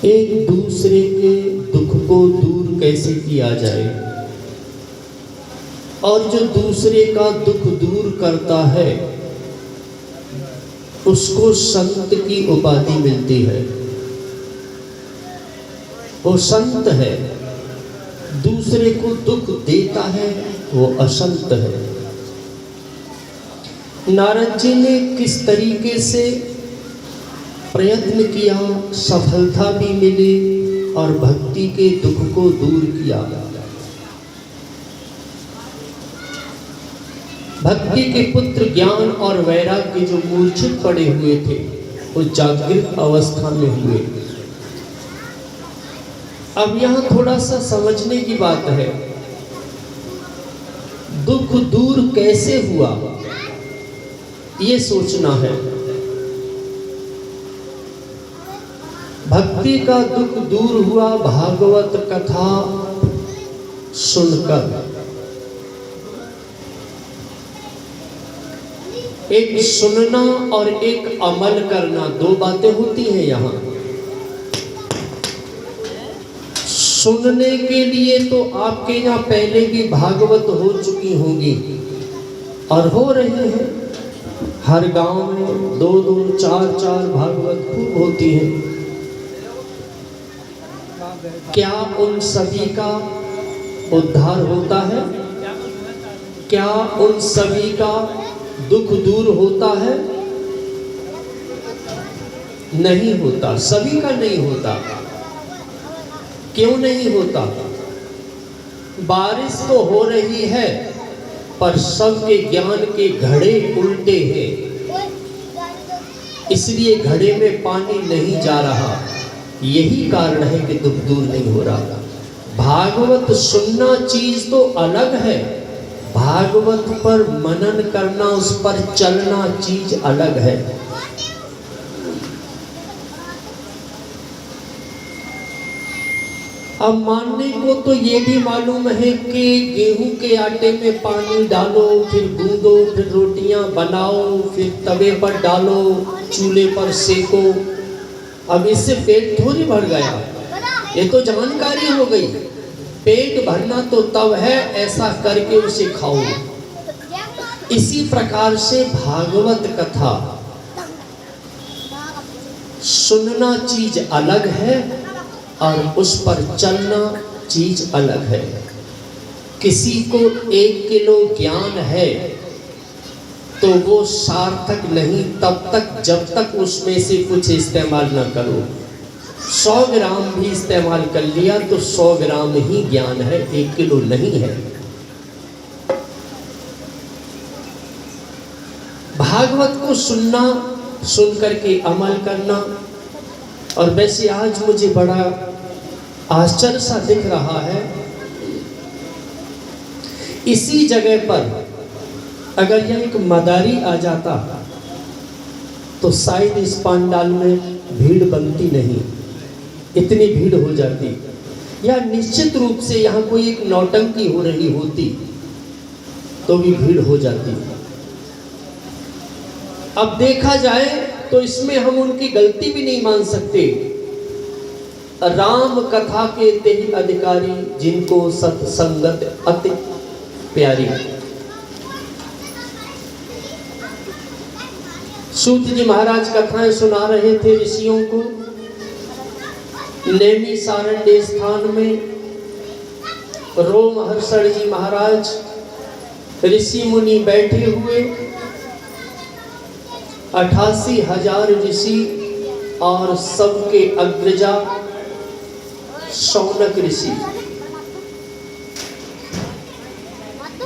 एक दूसरे के दुख को दूर कैसे किया जाए, और जो दूसरे का दुख दूर करता है उसको संत की उपाधि मिलती है। वो संत है। दूसरे को दुख देता है वो असंत है। नारद जी ने किस तरीके से प्रयत्न किया, सफलता भी मिली और भक्ति के दुख को दूर किया। भक्ति के पुत्र ज्ञान और वैराग्य जो मूर्छित पड़े हुए थे वो जागृत अवस्था में हुए। अब यहाँ थोड़ा सा समझने की बात है, दुख दूर कैसे हुआ ये सोचना है। भक्ति का दुख दूर हुआ भागवत कथा सुनकर। एक सुनना और एक अमल करना, दो बातें होती हैं यहाँ। सुनने के लिए तो आपके यहाँ पहले भी भागवत हो चुकी होंगी और हो रही है। हर गांव में 2-2, 4-4 भागवत खूब होती हैं। क्या उन सभी का उद्धार होता है? क्या उन सभी का दुख दूर होता है? नहीं होता, सभी का नहीं होता। क्यों नहीं होता? बारिश तो हो रही है पर सबके ज्ञान के घड़े उल्टे हैं, इसलिए घड़े में पानी नहीं जा रहा। यही कारण है कि दुख दूर नहीं हो रहा। भागवत सुनना चीज तो अलग है, भागवत पर मनन करना, उस पर चलना चीज अलग है। अब मानने को तो ये भी मालूम है कि गेहूं के आटे में पानी डालो, फिर गूंदो, फिर रोटियां बनाओ, फिर तवे पर डालो, चूल्हे पर सेको। अब इससे पेट थोड़ी भर गया, ये तो जानकारी हो गई। पेट भरना तो तब है ऐसा करके उसे खाओ। इसी प्रकार से भागवत कथा सुनना चीज अलग है और उस पर चलना चीज अलग है। किसी को 1 किलो ज्ञान है तो वो सार्थक नहीं तब तक जब तक उसमें से कुछ इस्तेमाल न करो। 100 ग्राम भी इस्तेमाल कर लिया तो 100 ग्राम ही ज्ञान है, 1 किलो नहीं है। भागवत को सुनना, सुन करके अमल करना। और वैसे आज मुझे बड़ा आश्चर्य सा दिख रहा है, इसी जगह पर अगर यह एक मदारी आ जाता तो शायद इस पंडाल में भीड़ बनती नहीं, इतनी भीड़ हो जाती। या निश्चित रूप से यहाँ कोई एक नौटंकी हो रही होती तो भी भीड़ हो जाती। अब देखा जाए तो इसमें हम उनकी गलती भी नहीं मान सकते। राम कथा के तेहि अधिकारी, जिनको सत्संगत अति प्यारी। सूत जी महाराज कथाएं सुना रहे थे ऋषियों को। नेमी सारण्य स्थान में रोमहर्षण जी महाराज ऋषि मुनि बैठे हुए, 88,000 ऋषि और सबके अग्रजा शौनक ऋषि।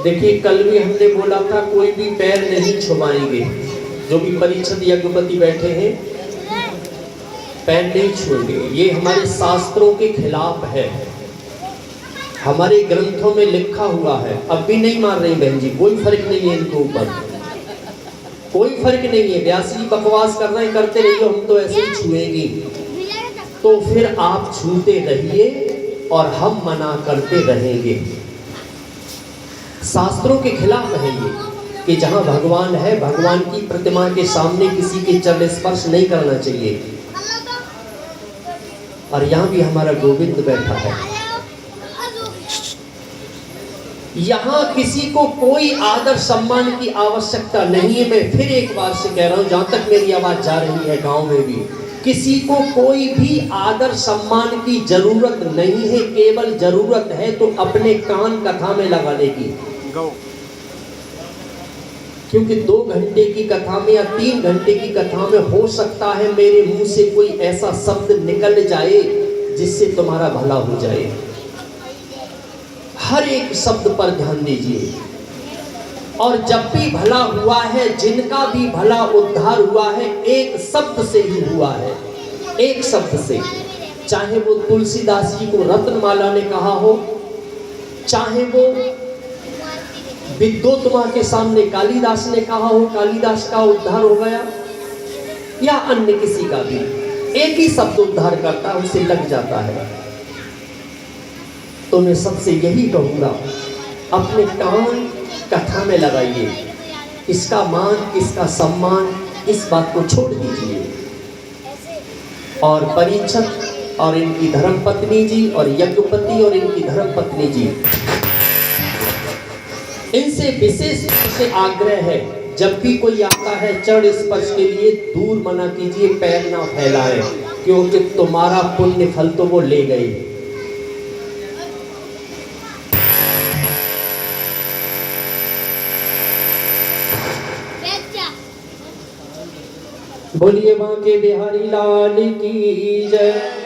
देखिए कल भी हमने बोला था कोई भी पैर नहीं छुपाएंगे। जो भी परीक्षित यज्ञपति बैठे हैं पैर नहीं छुएंगे, ये हमारे शास्त्रों के खिलाफ है, हमारे ग्रंथों में लिखा हुआ है। अब भी नहीं मान रही बहन जी, कोई फर्क नहीं है इनके ऊपर, कोई फर्क नहीं है। व्यास जी बकवास कर रहे हैं, करते रहिए, हम तो ऐसे ही छुएंगे। तो फिर आप छूते रहिए और हम मना करते रहेंगे। शास्त्रों के खिलाफ है ये कि जहां भगवान है, भगवान की प्रतिमा के सामने किसी के चरण स्पर्श नहीं करना चाहिए। और यहाँ भी हमारा गोविंद बैठा है। यहाँ किसी को कोई आदर सम्मान की आवश्यकता नहीं है। मैं फिर एक बार से कह रहा हूँ, जहाँ तक मेरी आवाज़ जा रही है, गांव में भी किसी को कोई भी आदर सम्मान की जरूरत नहीं है। केवल जरूरत है तो अपने कान कथा में लगाने की। क्योंकि 2 घंटे की कथा में या 3 घंटे की कथा में हो सकता है मेरे मुंह से कोई ऐसा शब्द निकल जाए जिससे तुम्हारा भला हो जाए। हर एक शब्द पर ध्यान दीजिए। और जब भी भला हुआ है, जिनका भी भला उद्धार हुआ है, एक शब्द से ही हुआ है, एक शब्द से। चाहे वो तुलसीदास जी को रत्नमाला ने कहा हो, चाहे वो विद्योत्तमा के सामने कालिदास ने कहा हो, कालिदास का उद्धार हो गया, या अन्य किसी का भी, एक ही शब्द उद्धार करता है, उसे लग जाता है। तो मैं सबसे यही कहूँगा, अपने कान कथा में लगाइए। इसका मान, इसका सम्मान, इस बात को छोड़ दीजिए। और परीक्षित और इनकी धर्मपत्नी जी और यज्ञपति और इनकी धर्मपत्नी जी, इनसे विशेष रूप से आग्रह है, जब भी कोई आता है चरण स्पर्श के लिए दूर मना कीजिए, पैर ना फैलाएं, क्योंकि तुम्हारा पुण्य फल तो वो ले गई। बोलिए बांके बिहारी लाल की जय।